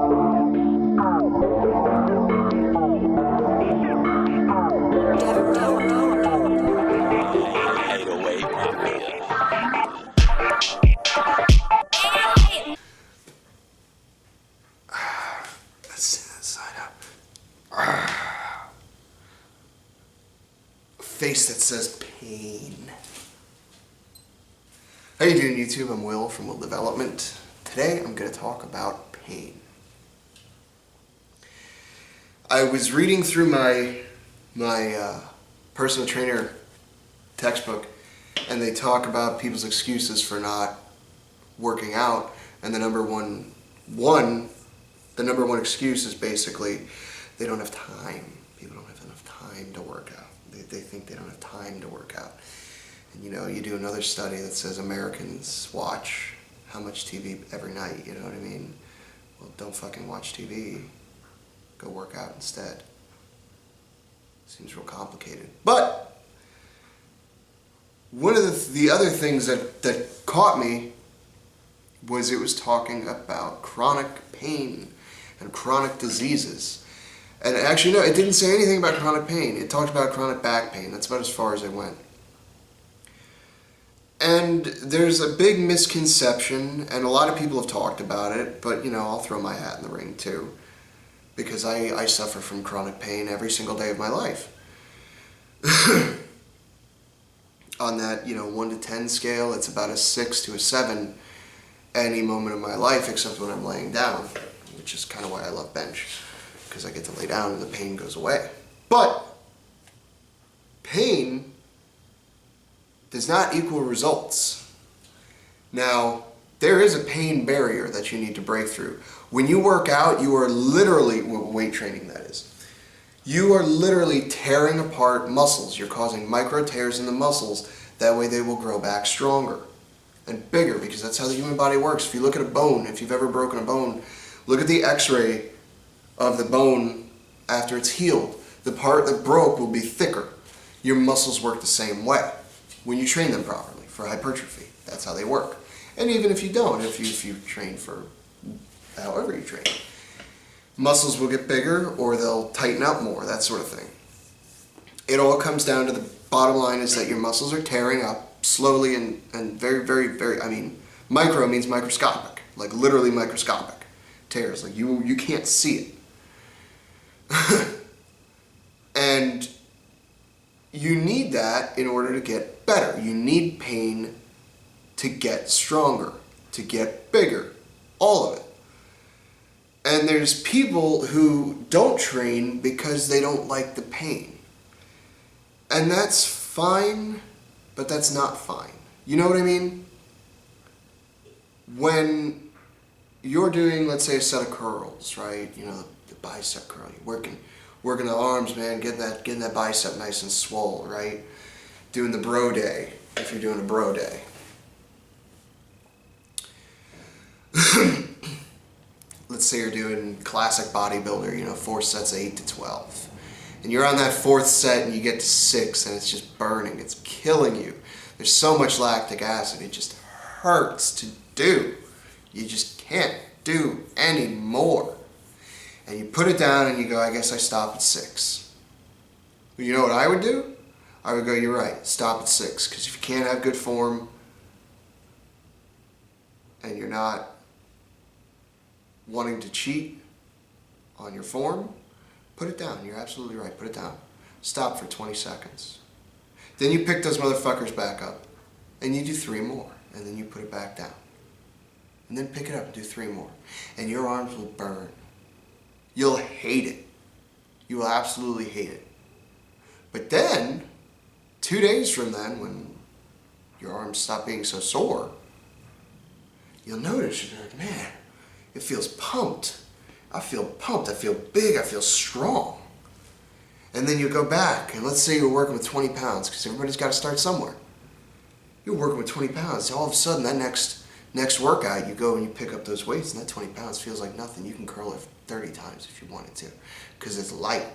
Let's see that side up. Face that says pain. How you doing, YouTube? I'm Will from Will Development. Today I'm going to talk about pain. I was reading through my personal trainer textbook, and they talk about people's excuses for not working out, and the number one excuse is basically they don't have time. People don't have enough time to work out. They think they don't have time to work out. And you know, you do another study that says Americans watch how much TV every night, you know what I mean? Well, don't fucking watch TV. Go work out instead. Seems real complicated. But one of the other things that caught me was it was talking about chronic pain and chronic diseases. And actually, no, it didn't say anything about chronic pain. It talked about chronic back pain. That's about as far as it went. And there's a big misconception, and a lot of people have talked about it, but you know, I'll throw my hat in the ring too, because I suffer from chronic pain every single day of my life. On that, 1 to 10 scale, it's about a 6 to a 7 any moment of my life, except when I'm laying down, which is kind of why I love bench, because I get to lay down and the pain goes away. But pain does not equal results. Now, there is a pain barrier that you need to break through. When you work out, you are literally, weight training that is, you are literally tearing apart muscles. You're causing micro tears in the muscles. That way they will grow back stronger and bigger, because that's how the human body works. If you look at a bone, if you've ever broken a bone, look at the x-ray of the bone after it's healed. The part that broke will be thicker. Your muscles work the same way when you train them properly for hypertrophy. That's how they work. And even if you don't, if you train for however you train, muscles will get bigger or they'll tighten up more, that sort of thing. It all comes down to the bottom line is that your muscles are tearing up slowly and very, very, very, micro means microscopic, like literally microscopic tears, like you can't see it. And you need that in order to get better. You need pain to get stronger, to get bigger, all of it. And there's people who don't train because they don't like the pain. And that's fine, but that's not fine. You know what I mean? When you're doing, let's say, a set of curls, right? You know, the bicep curl, you're working the arms, man, getting that bicep nice and swole, right? Doing the bro day, if you're doing a bro day. Let's say you're doing classic bodybuilder, 4 sets of 8 to 12. And you're on that 4th set and you get to 6 and it's just burning, it's killing you. There's so much lactic acid, it just hurts to do. You just can't do anymore. And you put it down and you go, I guess I stop at 6. Well, you know what I would do? I would go, you're right, stop at 6. Because if you can't have good form and you're not wanting to cheat on your form, put it down. You're absolutely right, put it down. Stop for 20 seconds. Then you pick those motherfuckers back up and you do 3 more, and then you put it back down. And then pick it up and do 3 more. And your arms will burn. You'll hate it. You will absolutely hate it. But then, 2 days from then, when your arms stop being so sore, you'll notice, you're like, man, it feels pumped. I feel pumped. I feel big. I feel strong. And then you go back, and let's say you're working with 20 pounds, because everybody's got to start somewhere. You're working with 20 pounds. All of a sudden, that next workout, you go and you pick up those weights, and that 20 pounds feels like nothing. You can curl it 30 times if you wanted to, because it's light.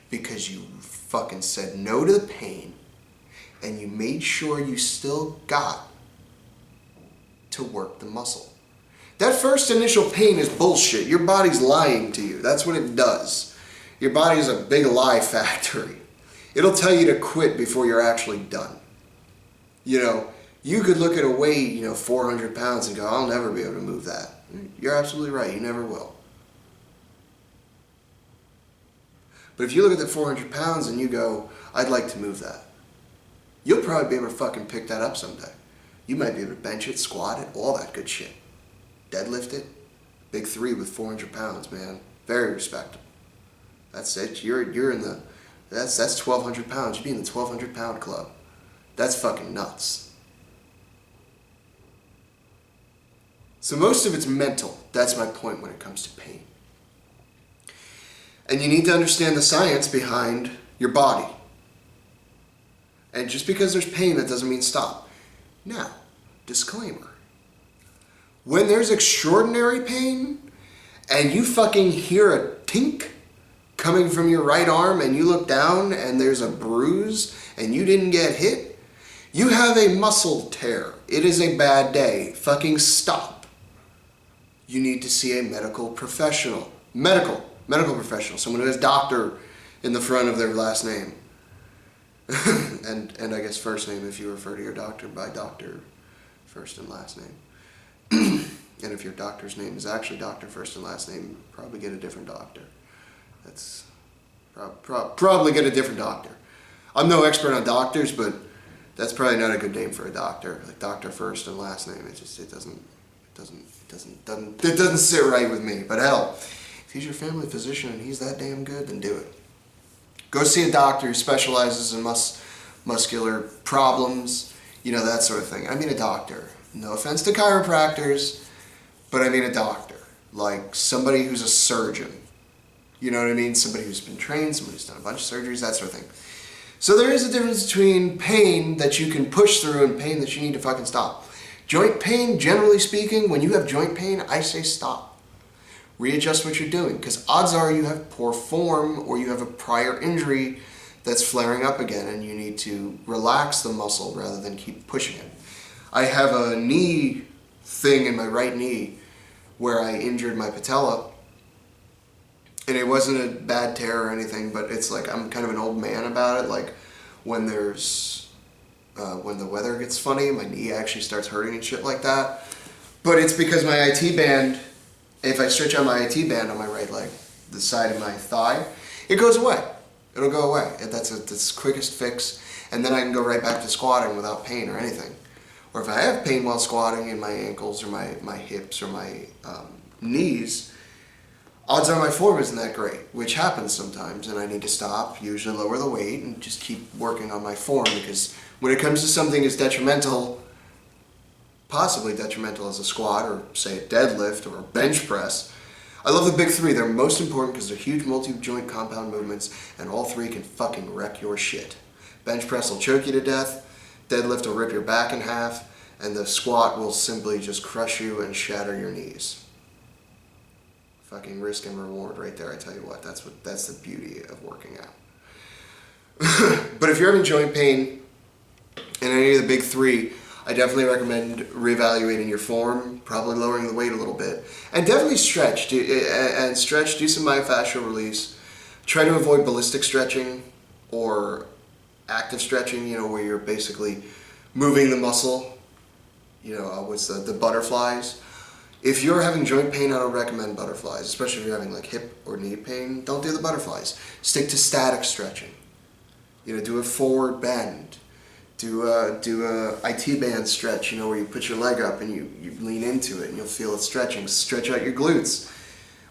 Because you fucking said no to the pain, and you made sure you still got to work the muscle. That first initial pain is bullshit. Your body's lying to you. That's what it does. Your body is a big lie factory. It'll tell you to quit before you're actually done. You know, you could look at a weight, 400 pounds and go, I'll never be able to move that. You're absolutely right. You never will. But if you look at that 400 pounds and you go, I'd like to move that, you'll probably be able to fucking pick that up someday. You might be able to bench it, squat it, all that good shit. Deadlift it. Big 3 with 400 pounds, man. Very respectable. That's it. You're in the, that's 1,200 pounds. You'd be in the 1,200 pound club. That's fucking nuts. So most of it's mental. That's my point when it comes to pain. And you need to understand the science behind your body. And just because there's pain, that doesn't mean stop. Now, disclaimer. When there's extraordinary pain, and you fucking hear a tink coming from your right arm, and you look down, and there's a bruise, and you didn't get hit, you have a muscle tear. It is a bad day. Fucking stop. You need to see a medical professional. Medical professional. Someone who has doctor in the front of their last name. and I guess first name if you refer to your doctor by doctor first and last name. And if your doctor's name is actually doctor first and last name, probably get a different doctor. That's probably get a different doctor. I'm no expert on doctors, but that's probably not a good name for a doctor. Like doctor first and last name, it doesn't sit right with me. But hell, if he's your family physician and he's that damn good, then do it. Go see a doctor who specializes in muscular problems, that sort of thing. I mean a doctor. No offense to chiropractors, but I mean a doctor. Like somebody who's a surgeon. You know what I mean? Somebody who's been trained, somebody who's done a bunch of surgeries, that sort of thing. So there is a difference between pain that you can push through and pain that you need to fucking stop. Joint pain, generally speaking, when you have joint pain, I say stop. Readjust what you're doing, because odds are you have poor form or you have a prior injury that's flaring up again and you need to relax the muscle rather than keep pushing it. I have a knee thing in my right knee where I injured my patella, and it wasn't a bad tear or anything, but it's like I'm kind of an old man about it. Like when when the weather gets funny, my knee actually starts hurting and shit like that. But it's because my IT band, if I stretch out my IT band on my right leg, the side of my thigh, it goes away. It'll go away. That's the quickest fix, and then I can go right back to squatting without pain or anything. Or if I have pain while squatting in my ankles or my hips or my knees, odds are my form isn't that great, which happens sometimes, and I need to stop, usually lower the weight, and just keep working on my form, because when it comes to something as detrimental, possibly detrimental as a squat or say a deadlift or a bench press, I love the big 3. They're most important because they're huge multi-joint compound movements, and all 3 can fucking wreck your shit. Bench press will choke you to death, deadlift will rip your back in half, and the squat will simply just crush you and shatter your knees. Fucking risk and reward right there, I tell you what. That's the beauty of working out. But if you're having joint pain in any of the big 3, I definitely recommend reevaluating your form, probably lowering the weight a little bit, and definitely stretch. Do some myofascial release. Try to avoid ballistic stretching or active stretching, where you're basically moving the muscle, with the butterflies. If you're having joint pain, I don't recommend butterflies, especially if you're having like hip or knee pain. Don't do the butterflies. Stick to static stretching. Do a forward bend. Do a IT band stretch, where you put your leg up and you lean into it and you'll feel it stretching. Stretch out your glutes,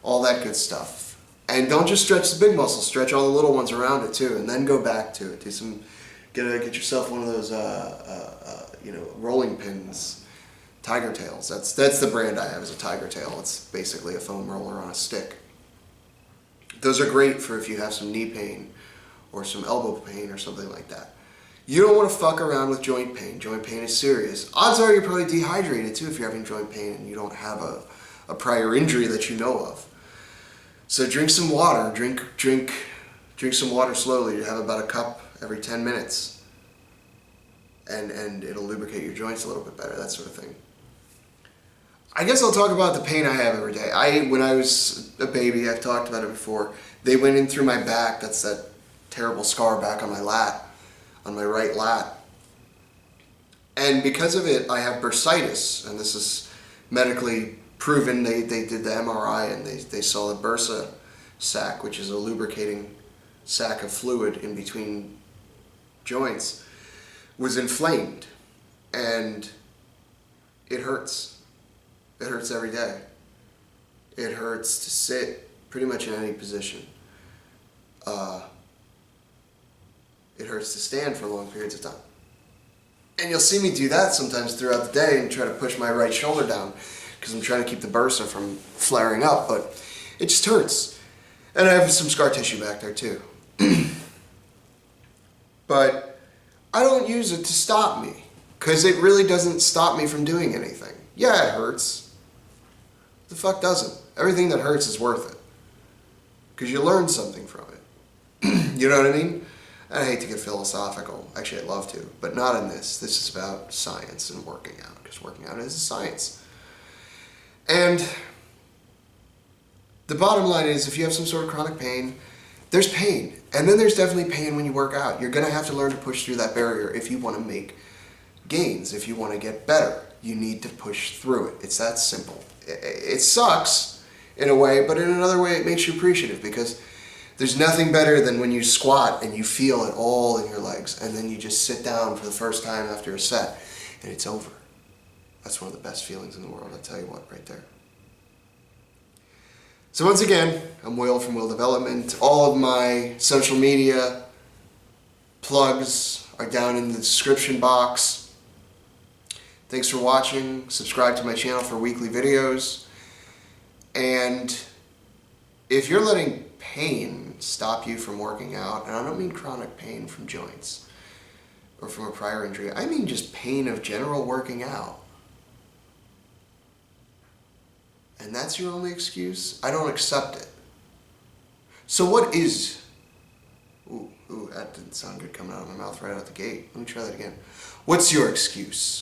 all that good stuff. And don't just stretch the big muscles, stretch all the little ones around it too, and then go back to it. Get yourself one of those rolling pins, Tiger Tails. That's the brand I have, is a Tiger Tail. It's basically a foam roller on a stick. Those are great for if you have some knee pain or some elbow pain or something like that. You don't want to fuck around with joint pain. Joint pain is serious. Odds are you're probably dehydrated too if you're having joint pain and you don't have a prior injury that you know of. So drink some water. Drink some water slowly. You have about a cup every 10 minutes. And it'll lubricate your joints a little bit better, that sort of thing. I guess I'll talk about the pain I have every day. When I was a baby, I've talked about it before, they went in through my back. That's that terrible scar back on my lat, on my right lat. And because of it, I have bursitis, and this is medically proven. They did the MRI and they saw the bursa sac, which is a lubricating sac of fluid in between joints, was inflamed, and it hurts. It hurts every day. It hurts to sit pretty much in any position. It hurts to stand for long periods of time. And you'll see me do that sometimes throughout the day and try to push my right shoulder down because I'm trying to keep the bursa from flaring up, but it just hurts. And I have some scar tissue back there too. But I don't use it to stop me because it really doesn't stop me from doing anything. Yeah, it hurts. The fuck doesn't? Everything that hurts is worth it because you learn something from it. You know what I mean? I hate to get philosophical. Actually, I'd love to, but not in this. This is about science and working out, because working out is a science. And the bottom line is, if you have some sort of chronic pain, there's pain. And then there's definitely pain when you work out. You're going to have to learn to push through that barrier if you want to make gains, if you want to get better. You need to push through it. It's that simple. It sucks in a way, but in another way it makes you appreciative, because there's nothing better than when you squat and you feel it all in your legs, and then you just sit down for the first time after a set and it's over. That's one of the best feelings in the world, I tell you what, right there. So once again, I'm Will from Will Development. All of my social media plugs are down in the description box. Thanks for watching. Subscribe to my channel for weekly videos. And if you're letting pain stop you from working out, and I don't mean chronic pain from joints or from a prior injury, I mean just pain of general working out, and that's your only excuse, I don't accept it. So what is... Ooh, that didn't sound good coming out of my mouth right out the gate. Let me try that again. What's your excuse?